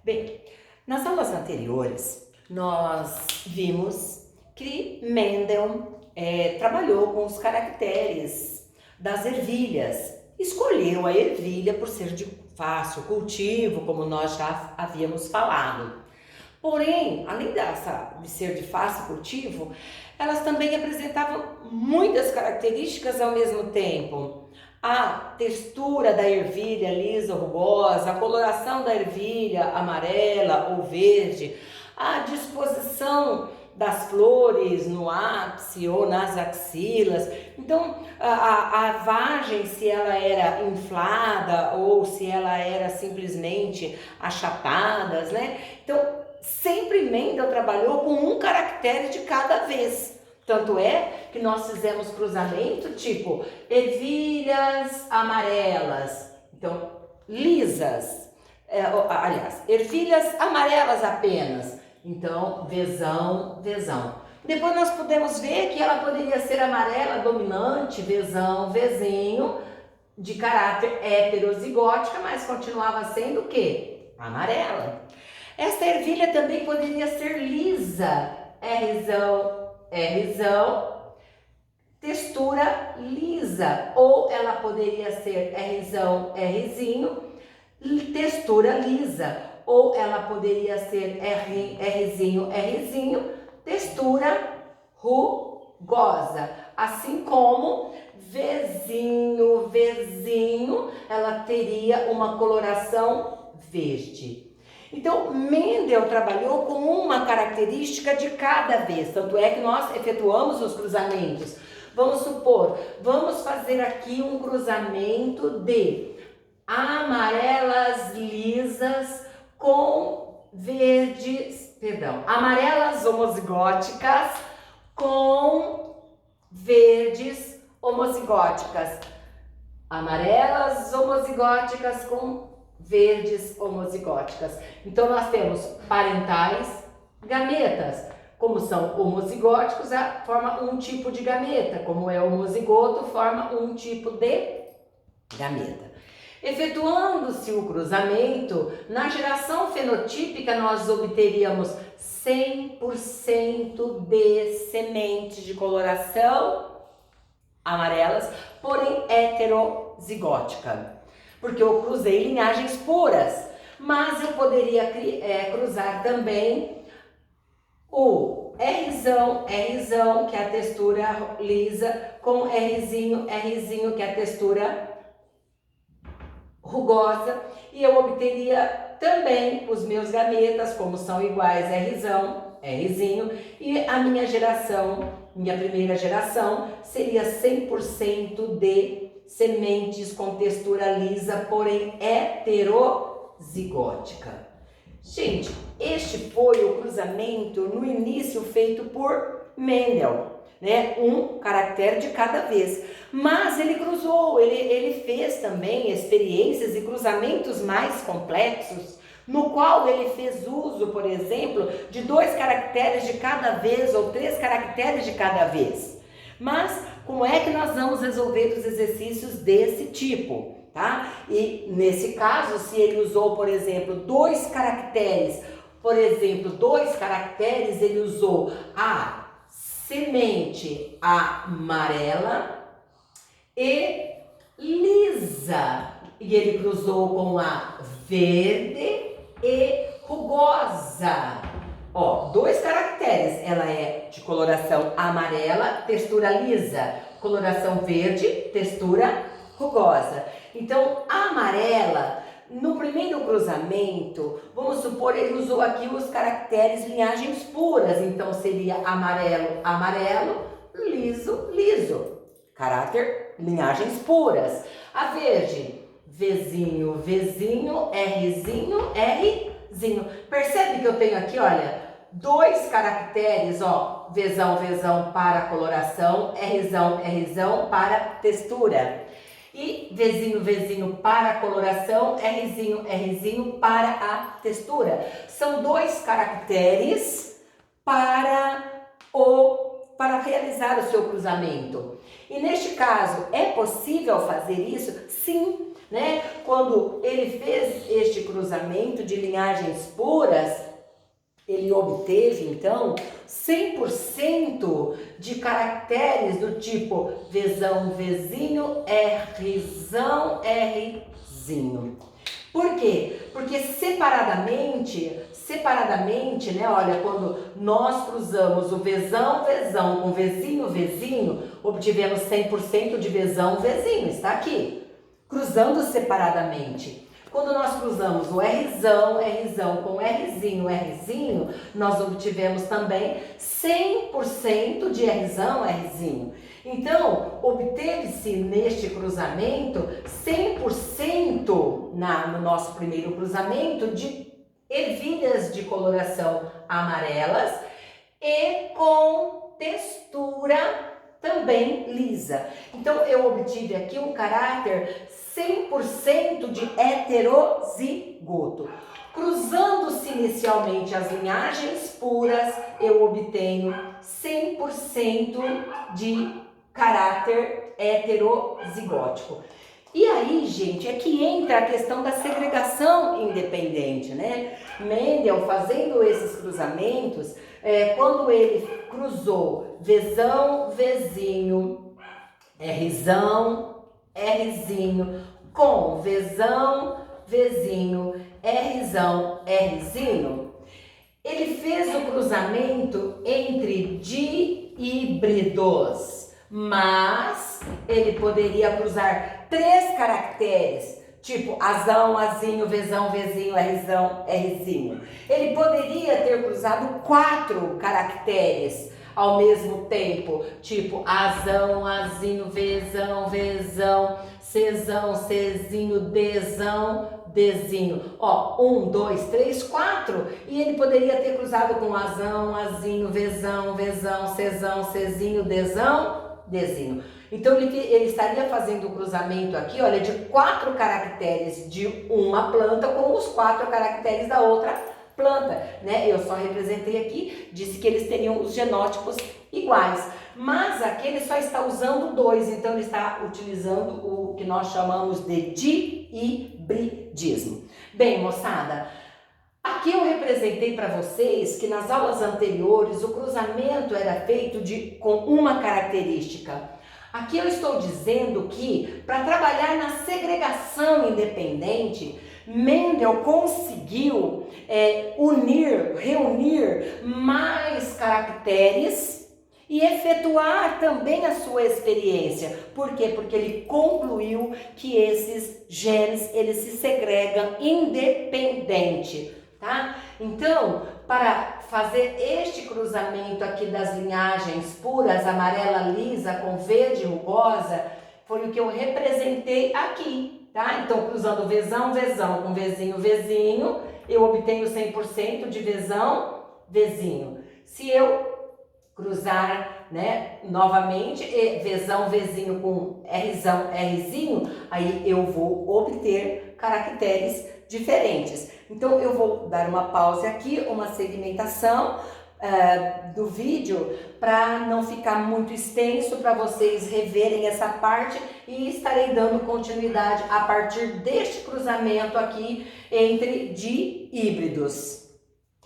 Bem, nas aulas anteriores, nós vimos que Mendel trabalhou com os caracteres das ervilhas. Escolheu a ervilha por ser de fácil cultivo, como nós já havíamos falado. Porém, além de ser de fácil cultivo, elas também apresentavam muitas características ao mesmo tempo. A textura da ervilha lisa ou rugosa, a coloração da ervilha amarela ou verde, a disposição das flores no ápice ou nas axilas. Então, a vagem, se ela era inflada ou se ela era simplesmente achatada, né? Então, sempre Mendel trabalhou com um caractere de cada vez. Tanto é que nós fizemos cruzamento tipo ervilhas amarelas, então lisas, ervilhas amarelas apenas, então vezão, vezão. Depois nós podemos ver que ela poderia ser amarela dominante, vezão, vezinho, de caráter heterozigótica, mas continuava sendo o quê? Amarela. Esta ervilha também poderia ser lisa, Rzão, Rzão, textura lisa, ou ela poderia ser Rzão, Rzinho, textura lisa, ou ela poderia ser Rzinho, Rzinho, textura rugosa, assim como Vzinho, Vzinho, ela teria uma coloração verde. Então, Mendel trabalhou com uma característica de cada vez, tanto é que nós efetuamos os cruzamentos. Vamos supor, vamos fazer aqui um cruzamento de amarelas lisas com verdes, amarelas homozigóticas com verdes homozigóticas. Amarelas homozigóticas com verdes homozigóticas. Então, nós temos parentais, gametas. Como são homozigóticos, forma um tipo de gameta. Como é homozigoto, forma um tipo de gameta. Efetuando-se o cruzamento, na geração fenotípica nós obteríamos 100% de sementes de coloração amarelas, porém heterozigótica. Porque eu cruzei linhagens puras, mas eu poderia cruzar também o Rzão, Rzão, que é a textura lisa, com Rzinho, Rzinho, que é a textura rugosa, e eu obteria também os meus gametas, como são iguais Rzão, Rzinho, e a minha geração, minha primeira geração, seria 100% de sementes com textura lisa, porém heterozigótica. Gente, este foi o cruzamento no início feito por Mendel, né? Um caractere de cada vez. Mas ele cruzou, ele fez também experiências e cruzamentos mais complexos, no qual ele fez uso, por exemplo, de 2 caracteres de cada vez ou 3 caracteres de cada vez. Mas como é que nós vamos resolver os exercícios desse tipo, tá? E nesse caso, se ele usou, por exemplo, 2 caracteres, ele usou a semente amarela e lisa, e ele cruzou com a verde e rugosa. Ó, 2 caracteres, ela é de coloração amarela, textura lisa, coloração verde, textura rugosa. Então, a amarela, no primeiro cruzamento, vamos supor, ele usou aqui os caracteres linhagens puras, então seria amarelo, amarelo, liso, liso, caráter linhagens puras. A verde, Vzinho, Vzinho, Rzinho, Rzinho. Percebe que eu tenho aqui, olha, 2 caracteres, ó, Vzão, Vzão para coloração, Rzão, Rzão para textura. E Vzinho, Vzinho para coloração, Rzinho, Rzinho para a textura. São 2 caracteres para realizar o seu cruzamento. E neste caso, é possível fazer isso? Sim. né? Quando ele fez este cruzamento de linhagens puras, ele obteve, então, 100% de caracteres do tipo Vzão, Vzinho, Rzão, Rzinho. Por quê? Porque separadamente, né, olha, quando nós cruzamos o Vzão, Vzão com Vzinho, Vzinho, obtivemos 100% de Vzão, Vzinho, está aqui. Cruzando separadamente. Quando nós cruzamos o Rzão, Rzão com Rzinho, Rzinho, nós obtivemos também 100% de Rzão, Rzinho. Então, obteve-se neste cruzamento 100% no nosso primeiro cruzamento de ervilhas de coloração amarelas e com textura também lisa. Então, eu obtive aqui um caráter 100% de heterozigoto. Cruzando-se inicialmente as linhagens puras, eu obtenho 100% de caráter heterozigótico. E aí, gente, é que entra a questão da segregação independente, né? Mendel, fazendo esses cruzamentos, quando ele cruzou Vzão, Vzinho, Rzão, Rzinho, com Vzão, Vzinho, Rzão, Rzinho, ele fez o cruzamento entre díhíbridos, mas ele poderia cruzar 3 caracteres, tipo Azão, Azinho, Vzão, Vzinho, Rzão, Rzinho. Ele poderia ter cruzado 4 caracteres ao mesmo tempo, tipo Azão, Azinho, Vzão, Vzão, Czão, Czinho, Dzão, Dzinho. Ó, 1, 2, 3, 4. E ele poderia ter cruzado com Azão, Azinho, Vzão, Vzão, Czão, Czinho, Dzão, Dzinho. Então ele estaria fazendo o cruzamento aqui, olha, de 4 caracteres de uma planta com os 4 caracteres da outra planta, né? Eu só representei aqui, disse que eles teriam os genótipos iguais, mas aqui ele só está usando 2, então ele está utilizando o que nós chamamos de dihibridismo. Bem, moçada, aqui eu representei para vocês que nas aulas anteriores o cruzamento era feito com uma característica. Aqui eu estou dizendo que para trabalhar na segregação independente, Mendel conseguiu reunir mais caracteres e efetuar também a sua experiência. Por quê? Porque ele concluiu que esses genes eles se segregam independente, tá? Então, para fazer este cruzamento aqui das linhagens puras, amarela lisa com verde rugosa, foi o que eu representei aqui, tá? Então, cruzando Vzão, Vzão com Vzinho, Vzinho, eu obtenho 100% de Vzão, Vzinho. Se eu cruzar, né, novamente, Vzão, Vzinho com Rzão, Rzinho, aí eu vou obter caracteres diferentes. Então, eu vou dar uma pausa aqui, uma segmentação do vídeo para não ficar muito extenso, para vocês reverem essa parte, e estarei dando continuidade a partir deste cruzamento aqui entre díhíbridos.